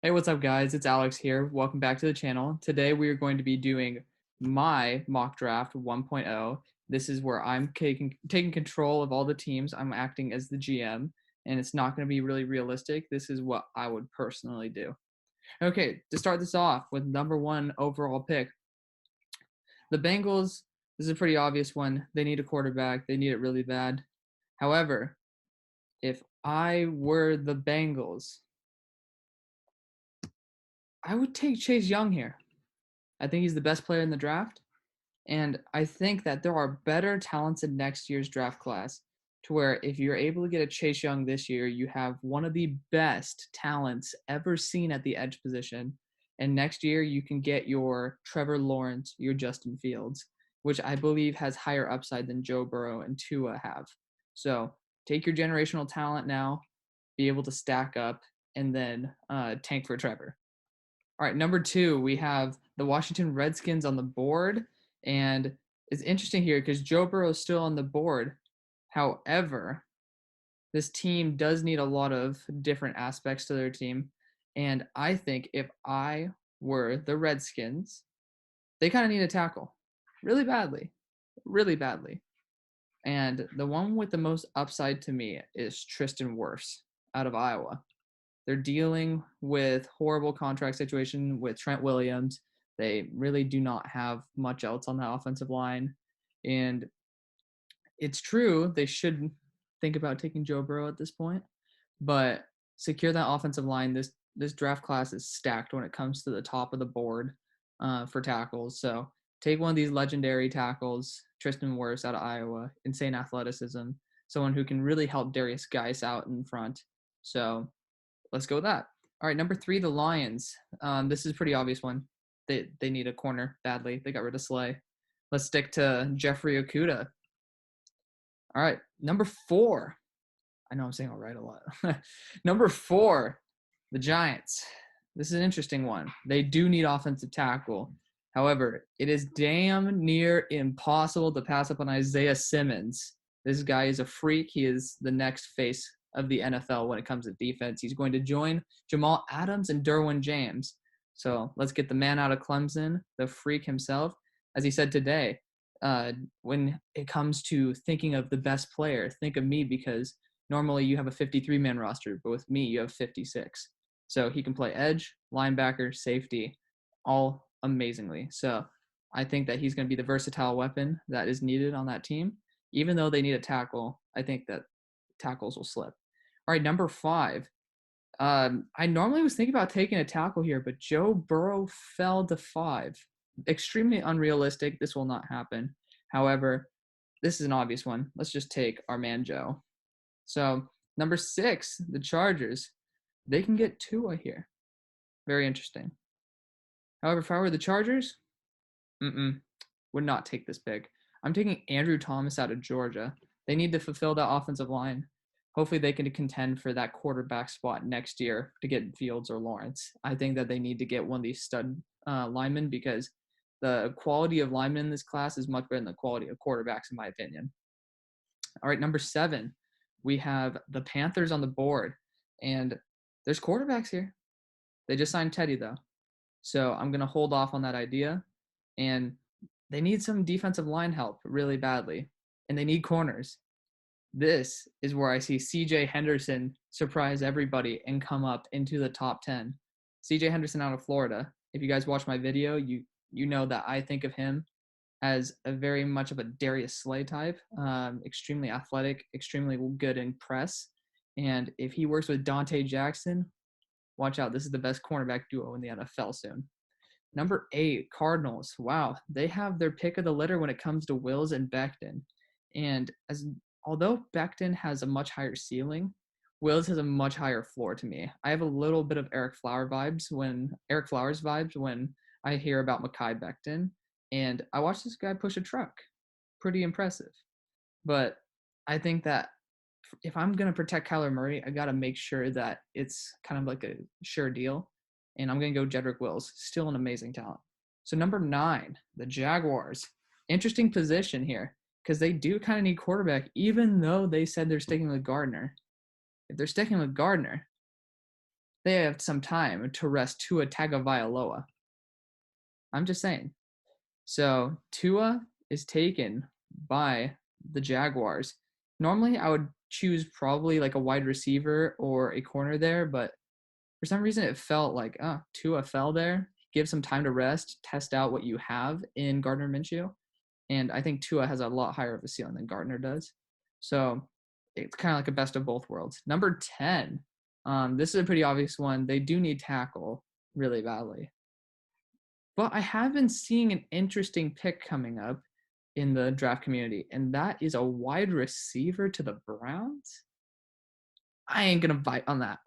Hey, what's up, guys? It's Alex here. Welcome back to the channel. Today, we are going to be doing my mock draft 1.0. This is where I'm taking control of all the teams. I'm acting as the GM, and it's not going to be really realistic. This is what I would personally do. Okay, to start this off with number one overall pick, the Bengals. This is a pretty obvious one. They need a quarterback, they need it really bad. However, if I were the Bengals, I would take Chase Young here. I think he's the best player in the draft. And I think that there are better talents in next year's draft class to where if you're able to get a Chase Young this year, you have one of the best talents ever seen at the edge position. And next year, you can get your Trevor Lawrence, your Justin Fields, which I believe has higher upside than Joe Burrow and Tua have. So take your generational talent now, be able to stack up, and then tank for Trevor. All right, number two, we have the Washington Redskins on the board. And it's interesting here because Joe Burrow is still on the board. However, this team does need a lot of different aspects to their team. And I think if I were the Redskins, they kind of need a tackle really badly, really badly. And the one with the most upside to me is Tristan Wirfs out of Iowa. They're dealing with horrible contract situation with Trent Williams. They really do not have much else on the offensive line. And it's true they should think about taking Joe Burrow at this point, but secure that offensive line. This draft class is stacked when it comes to the top of the board for tackles. So take one of these legendary tackles, Tristan Wirfs out of Iowa, insane athleticism, someone who can really help Darius Geis out in front. So let's go with that. All right, number three, the Lions. This is a pretty obvious one. They need a corner badly. They got rid of Slay. Let's stick to Jeffrey Okuda. All right, number four. I know I'm saying all right a lot. Number four, the Giants. This is an interesting one. They do need offensive tackle. However, it is damn near impossible to pass up on Isaiah Simmons. This guy is a freak. He is the next face of the NFL when it comes to defense. He's going to join Jamal Adams and Derwin James. So let's get the man out of Clemson, the freak himself. As he said today, when it comes to thinking of the best player, think of me because normally you have a 53-man roster, but with me, you have 56. So he can play edge, linebacker, safety, all amazingly. So I think that he's going to be the versatile weapon that is needed on that team. Even though they need a tackle, I think that tackles will slip. All right, number five. I normally was thinking about taking a tackle here, but Joe Burrow fell to 5. Extremely unrealistic. This will not happen. However, this is an obvious one. Let's just take our man Joe. So number 6, the Chargers. They can get Tua here. Very interesting. However, if I were the Chargers, would not take this pick. I'm taking Andrew Thomas out of Georgia. They need to fulfill that offensive line. Hopefully they can contend for that quarterback spot next year to get Fields or Lawrence. I think that they need to get one of these stud linemen because the quality of linemen in this class is much better than the quality of quarterbacks, in my opinion. All right, number 7, we have the Panthers on the board. And there's quarterbacks here. They just signed Teddy, though. So I'm going to hold off on that idea. And they need some defensive line help really badly. And they need corners. This is where I see C.J. Henderson surprise everybody and come up into the top 10. C.J. Henderson out of Florida. If you guys watch my video, you know that I think of him as a very much of a Darius Slay type, extremely athletic, extremely good in press. And if he works with Dante Jackson, watch out. This is the best cornerback duo in the NFL soon. Number 8, Cardinals. Wow, they have their pick of the litter when it comes to Wills and Becton. And although Becton has a much higher ceiling, Wills has a much higher floor to me. I have a little bit of Eric Flowers vibes when I hear about Mekhi Becton. And I watched this guy push a truck. Pretty impressive. But I think that if I'm going to protect Kyler Murray, I got to make sure that it's kind of like a sure deal. And I'm going to go Jedrick Wills. Still an amazing talent. So number 9, the Jaguars. Interesting position here because they do kind of need quarterback, even though they said they're sticking with Gardner. If they're sticking with Gardner, they have some time to rest Tua Tagovailoa. I'm just saying. So Tua is taken by the Jaguars. Normally, I would choose probably like a wide receiver or a corner there, but for some reason, it felt like, Tua fell there. Give some time to rest, test out what you have in Gardner Minshew. And I think Tua has a lot higher of a ceiling than Gardner does. So it's kind of like a best of both worlds. Number 10, this is a pretty obvious one. They do need tackle really badly. But I have been seeing an interesting pick coming up in the draft community, and that is a wide receiver to the Browns. I ain't going to bite on that.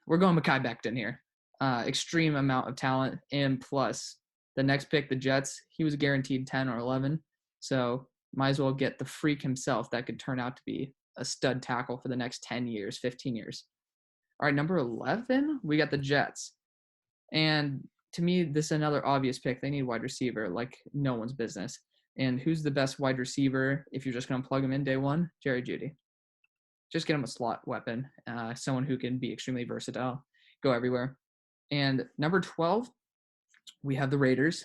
We're going Mekhi Becton here. Extreme amount of talent, and plus the next pick, the Jets, he was guaranteed 10 or 11. So might as well get the freak himself that could turn out to be a stud tackle for the next 10 years, 15 years. All right, number 11, we got the Jets. And to me, this is another obvious pick. They need wide receiver like no one's business. And who's the best wide receiver if you're just going to plug him in day one? Jerry Jeudy. Just get him a slot weapon, someone who can be extremely versatile, go everywhere. And number 12, we have the Raiders.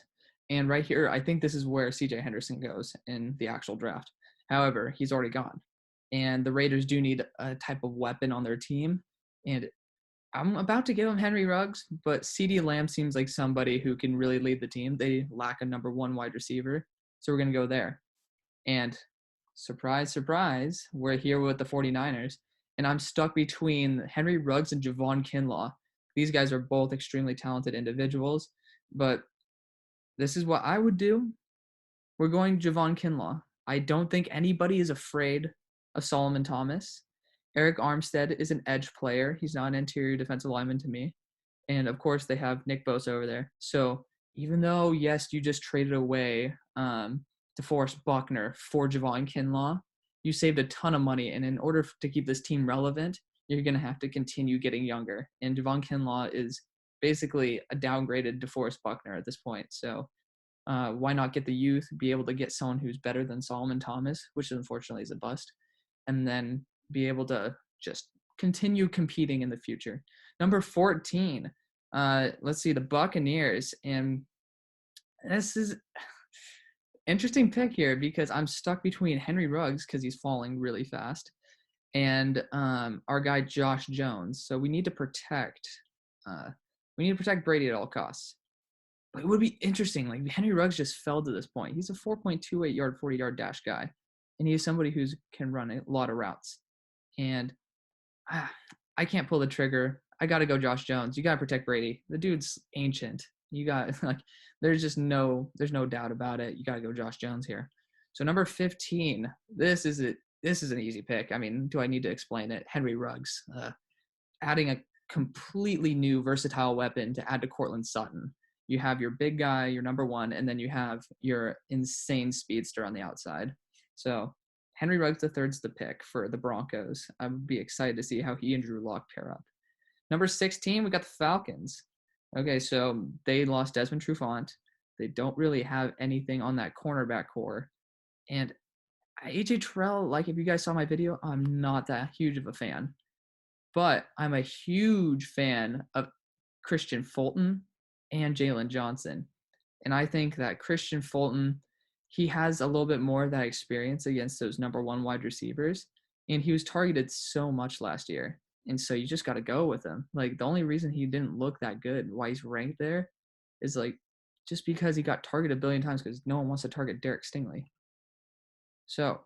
And right here, I think this is where CJ Henderson goes in the actual draft. However, he's already gone. And the Raiders do need a type of weapon on their team. And I'm about to give him Henry Ruggs, but CeeDee Lamb seems like somebody who can really lead the team. They lack a number one wide receiver. So we're going to go there. And surprise, surprise, we're here with the 49ers. And I'm stuck between Henry Ruggs and Javon Kinlaw. These guys are both extremely talented individuals, but this is what I would do. We're going Javon Kinlaw. I don't think anybody is afraid of Solomon Thomas. Eric Armstead is an edge player. He's not an interior defensive lineman to me. And, of course, they have Nick Bosa over there. So even though, yes, you just traded away DeForest Buckner for Javon Kinlaw, you saved a ton of money. And in order to keep this team relevant, you're going to have to continue getting younger. And Javon Kinlaw is basically a downgraded DeForest Buckner at this point. So why not get the youth, be able to get someone who's better than Solomon Thomas, which unfortunately is a bust, and then be able to just continue competing in the future. Number 14, let's see, the Buccaneers. And this is interesting pick here because I'm stuck between Henry Ruggs because he's falling really fast and our guy Josh Jones. So we need to protect Brady at all costs. But it would be interesting. Like Henry Ruggs just fell to this point. He's a 4.28 yard, 40 yard dash guy, and he's somebody who can run a lot of routes. And I can't pull the trigger. I got to go Josh Jones. You got to protect Brady. The dude's ancient. You got there's no doubt about it. You got to go Josh Jones here. So number 15, this is an easy pick. I mean, do I need to explain it? Henry Ruggs, adding a completely new versatile weapon to add to Cortland Sutton. You have your big guy, your number one, and then you have your insane speedster on the outside. So Henry Ruggs III is the pick for the Broncos. I would be excited to see how he and Drew Lock pair up. Number 16, we got the Falcons. Okay, so they lost Desmond Trufant. They don't really have anything on that cornerback core. And AJ Terrell, like if you guys saw my video, I'm not that huge of a fan. But I'm a huge fan of Christian Fulton and Jalen Johnson. And I think that Christian Fulton, he has a little bit more of that experience against those number one wide receivers. And he was targeted so much last year. And so you just got to go with him. Like the only reason he didn't look that good, why he's ranked there, is like just because he got targeted a billion times because no one wants to target Derek Stingley. So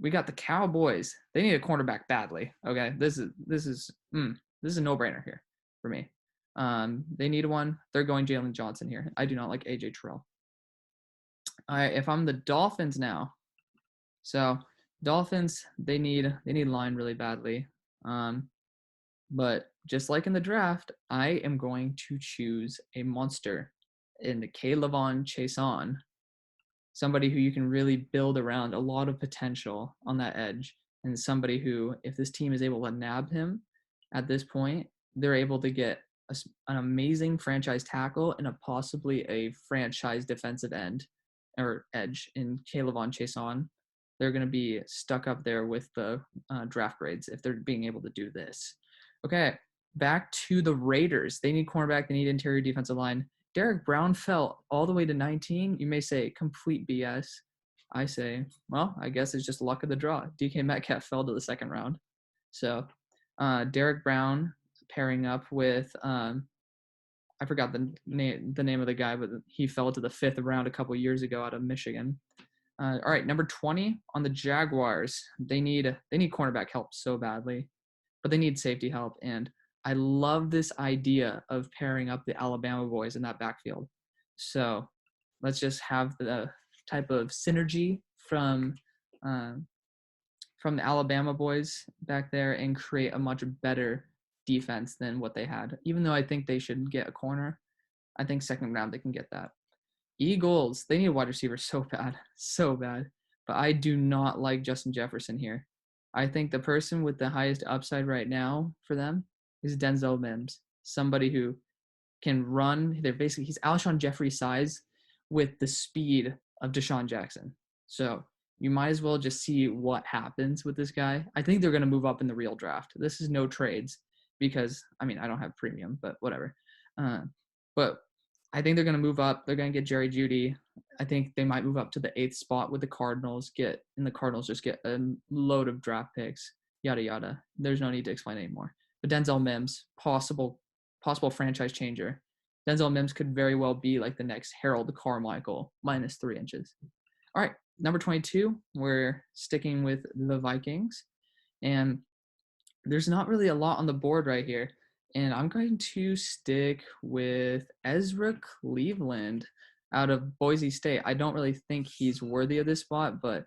we got the Cowboys. They need a cornerback badly. Okay, this is a no-brainer here for me. They need one. They're going Jalen Johnson here. I do not like AJ Terrell. All right, if I'm the Dolphins now, so Dolphins they need line really badly. But just like in the draft, I am going to choose a monster in the K'Lavon Chaisson, somebody who you can really build around, a lot of potential on that edge, and somebody who, if this team is able to nab him at this point, they're able to get an amazing franchise tackle and possibly a franchise defensive end or edge in K'Lavon Chaisson. They're going to be stuck up there with the draft grades if they're being able to do this. Okay, back to the Raiders. They need cornerback. They need interior defensive line. Derek Brown fell all the way to 19. You may say complete BS. I say, well, I guess it's just luck of the draw. DK Metcalf fell to the second round. So Derek Brown pairing up with I forgot the name of the guy, but he fell to the 5th round a couple years ago out of Michigan. All right, number 20 on the Jaguars. They need cornerback help so badly, but they need safety help. And I love this idea of pairing up the Alabama boys in that backfield. So let's just have the type of synergy from the Alabama boys back there and create a much better defense than what they had. Even though I think they should get a corner, I think second round they can get that. Eagles, they need a wide receiver so bad. But I do not like Justin Jefferson here. I think the person with the highest upside right now for them is Denzel Mims, somebody who can run. He's Alshon Jeffrey size with the speed of Deshaun Jackson. So you might as well just see what happens with this guy. I think they're going to move up in the real draft. This is no trades because, I mean, I don't have premium, but whatever. But I think they're going to move up. They're going to get Jerry Jeudy. I think they might move up to the 8th spot with the Cardinals. The Cardinals just get a load of draft picks, yada, yada. There's no need to explain anymore. But Denzel Mims, possible franchise changer. Denzel Mims could very well be like the next Harold Carmichael, minus 3 inches. All right, number 22, we're sticking with the Vikings. And there's not really a lot on the board right here. And I'm going to stick with Ezra Cleveland out of Boise State. I don't really think he's worthy of this spot, but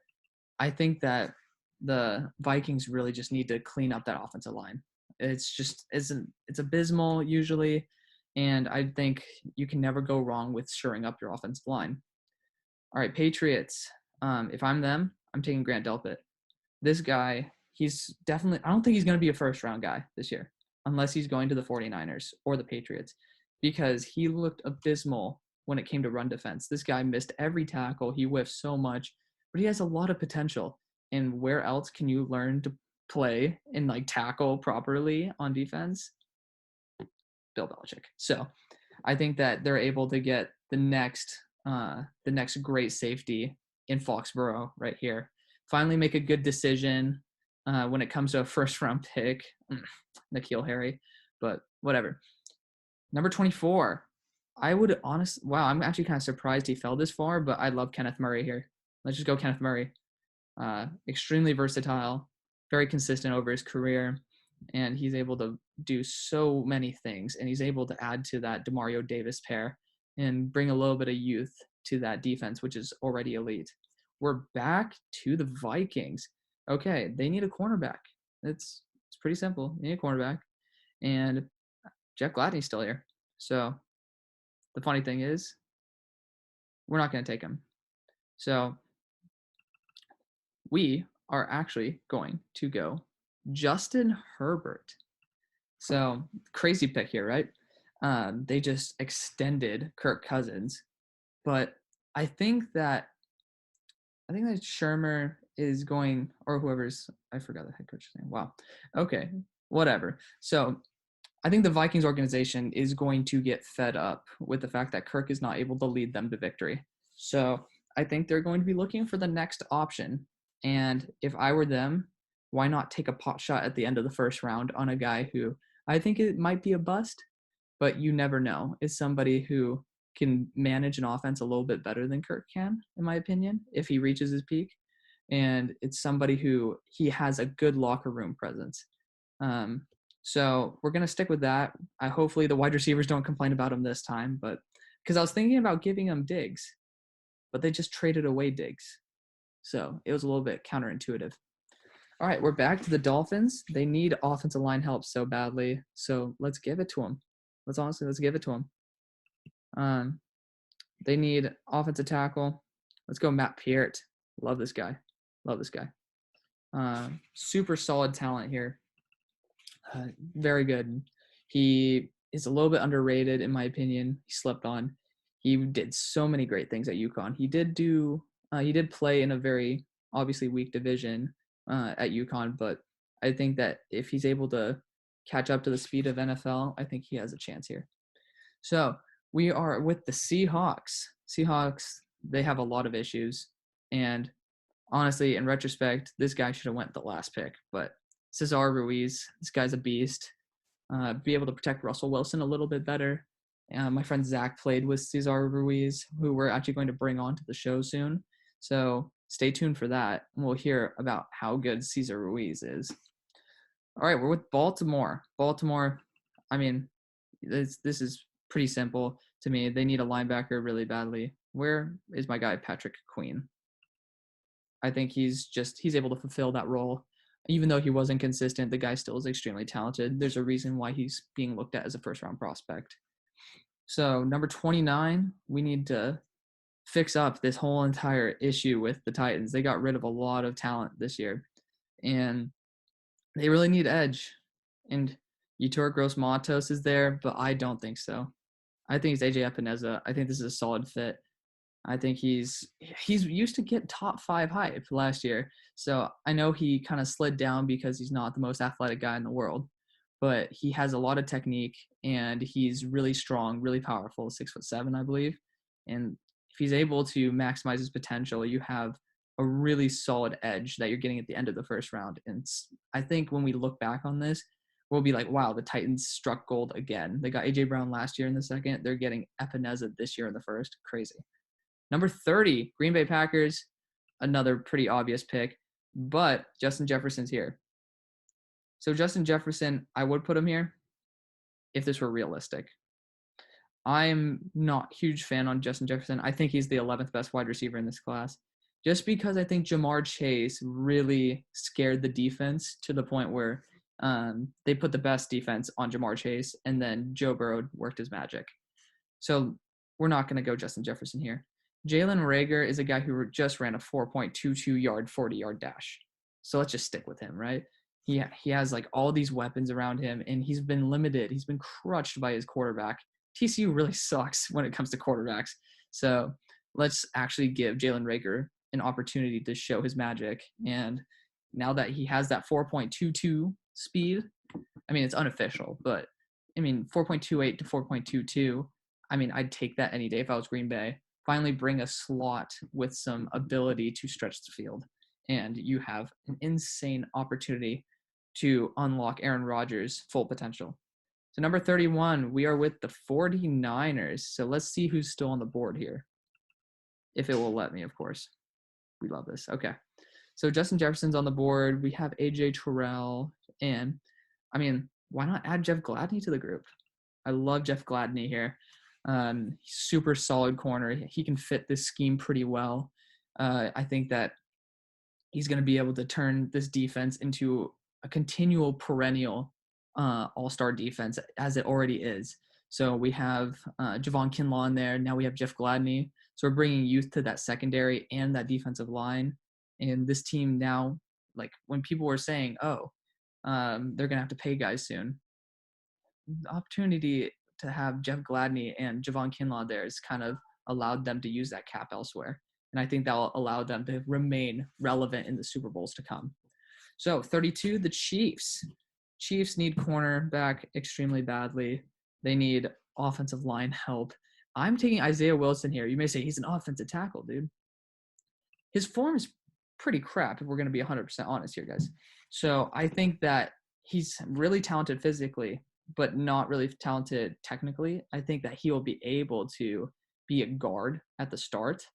I think that the Vikings really just need to clean up that offensive line. It's abysmal usually, and I think you can never go wrong with shoring up your offensive line. All right, Patriots. If I'm them, I'm taking Grant Delpit. This guy, he's definitely – I don't think he's going to be a first-round guy this year unless he's going to the 49ers or the Patriots because he looked abysmal when it came to run defense. This guy missed every tackle. He whiffed so much, but he has a lot of potential. And where else can you learn to play and, like, tackle properly on defense? Bill Belichick. So I think that they're able to get the next great safety in Foxborough right here. Finally make a good decision when it comes to a first-round pick, N'Keal Harry, but whatever. Number 24, I'm actually kind of surprised he fell this far, but I love Kenneth Murray here. Let's just go Kenneth Murray. Extremely versatile, very consistent over his career, and he's able to do so many things, and he's able to add to that DeMario Davis pair and bring a little bit of youth to that defense, which is already elite. We're back to the Vikings. Okay, they need a cornerback. It's pretty simple. They need a cornerback. And Jeff Gladney's still here. So the funny thing is, we're not going to take him. So we are actually going to go Justin Herbert. So crazy pick here, right? They just extended Kirk Cousins. But I think that Shermer is going, or whoever's, I forgot the head coach's name. Wow. Okay, whatever. So I think the Vikings organization is going to get fed up with the fact that Kirk is not able to lead them to victory. So I think they're going to be looking for the next option. And if I were them, why not take a pot shot at the end of the first round on a guy who I think it might be a bust, but you never know. It's somebody who can manage an offense a little bit better than Kirk can, in my opinion, if he reaches his peak. And it's somebody who he has a good locker room presence. So we're going to stick with that. Hopefully the wide receivers don't complain about him this time, but because I was thinking about giving him Diggs, but they just traded away Diggs. So it was a little bit counterintuitive. All right, we're back to the Dolphins. They need offensive line help so badly. So let's give it to them. Let's give it to them. They need offensive tackle. Let's go Matt Peart. Love this guy. Super solid talent here. Very good. He is a little bit underrated, in my opinion. He slept on. He did so many great things at UConn. He did play in a very obviously weak division at UConn, but I think that if he's able to catch up to the speed of NFL, I think he has a chance here. So we are with the Seahawks. Seahawks, they have a lot of issues. And honestly, in retrospect, this guy should have went the last pick. But Cesar Ruiz, this guy's a beast. Be able to protect Russell Wilson a little bit better. My friend Zach played with Cesar Ruiz, who we're actually going to bring on to the show soon. So stay tuned for that. And we'll hear about how good Cesar Ruiz is. All right, we're with Baltimore. Baltimore, I mean, this is pretty simple to me. They need a linebacker really badly. Where is my guy, Patrick Queen? I think he's able to fulfill that role. Even though he wasn't consistent, the guy still is extremely talented. There's a reason why he's being looked at as a first-round prospect. So number 29, we need to fix up this whole entire issue with the Titans. They got rid of a lot of talent this year, and they really need edge. And Yetur Gross-Matos is there, but I don't think so. I think it's AJ Epineza. I think this is a solid fit. I think he's used to get top 5 hype last year. So I know he kind of slid down because he's not the most athletic guy in the world, but he has a lot of technique and he's really strong, really powerful, 6'7", I believe. And if he's able to maximize his potential, you have a really solid edge that you're getting at the end of the first round. And I think when we look back on this, we'll be like, wow, the Titans struck gold again. They got A.J. Brown last year in the second. They're getting Epineza this year in the first. Crazy. Number 30, Green Bay Packers, another pretty obvious pick, but Justin Jefferson's here. So Justin Jefferson, I would put him here if this were realistic. I'm not a huge fan on Justin Jefferson. I think he's the 11th best wide receiver in this class, just because I think Jamar Chase really scared the defense to the point where they put the best defense on Jamar Chase, and then Joe Burrow worked his magic. So we're not going to go Justin Jefferson here. Jalen Reagor is a guy who just ran a 4.22 yard, 40-yard dash. So let's just stick with him, right? He has like all these weapons around him, and he's been limited. He's been crushed by his quarterback. TCU really sucks when it comes to quarterbacks. So let's actually give Jalen Reagor an opportunity to show his magic. And now that he has that 4.22 speed, I mean, it's unofficial, but I mean, 4.28 to 4.22, I mean, I'd take that any day if I was Green Bay. Finally bring a slot with some ability to stretch the field. And you have an insane opportunity to unlock Aaron Rodgers' full potential. So number 31, we are with the 49ers. So let's see who's still on the board here. If it will let me, of course. We love this. Okay. So Justin Jefferson's on the board. We have AJ Terrell. And, I mean, why not add Jeff Gladney to the group? I love Jeff Gladney here. Super solid corner. He can fit this scheme pretty well. I think that he's going to be able to turn this defense into a continual perennial all-star defense as it already is. So we have Javon Kinlaw in there. Now we have Jeff Gladney. So we're bringing youth to that secondary and that defensive line. And this team now, like when people were saying, they're going to have to pay guys soon, the opportunity to have Jeff Gladney and Javon Kinlaw there has kind of allowed them to use that cap elsewhere. And I think that will allow them to remain relevant in the Super Bowls to come. So 32, the Chiefs. Chiefs need cornerback extremely badly. They need offensive line help. I'm taking Isaiah Wilson here. You may say he's an offensive tackle, dude. His form is pretty crap if we're going to be 100% honest here, guys. So I think that he's really talented physically, but not really talented technically. I think that he will be able to be a guard at the start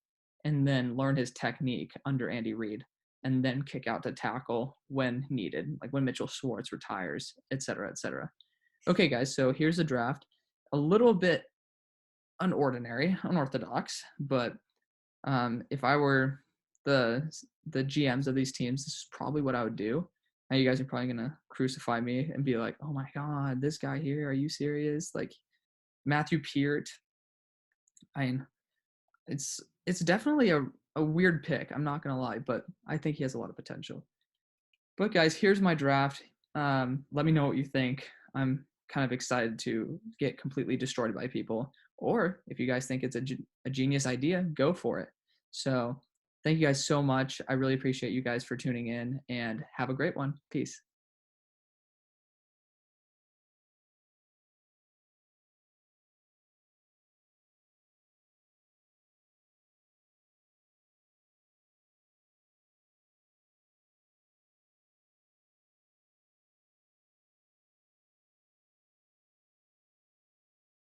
and then learn his technique under Andy Reid and then kick out to tackle when needed, like when Mitchell Schwartz retires, et cetera, et cetera. Okay, guys, so here's the draft. A little bit unorthodox, but if I were the GMs of these teams, this is probably what I would do. Now you guys are probably going to crucify me and be like, oh my God, this guy here, are you serious? Like Matthew Peart. I mean, it's definitely a weird pick. I'm not going to lie, but I think he has a lot of potential. But guys, here's my draft. Let me know what you think. I'm kind of excited to get completely destroyed by people. Or if you guys think it's a genius idea, go for it. So thank you guys so much. I really appreciate you guys for tuning in and have a great one. Peace.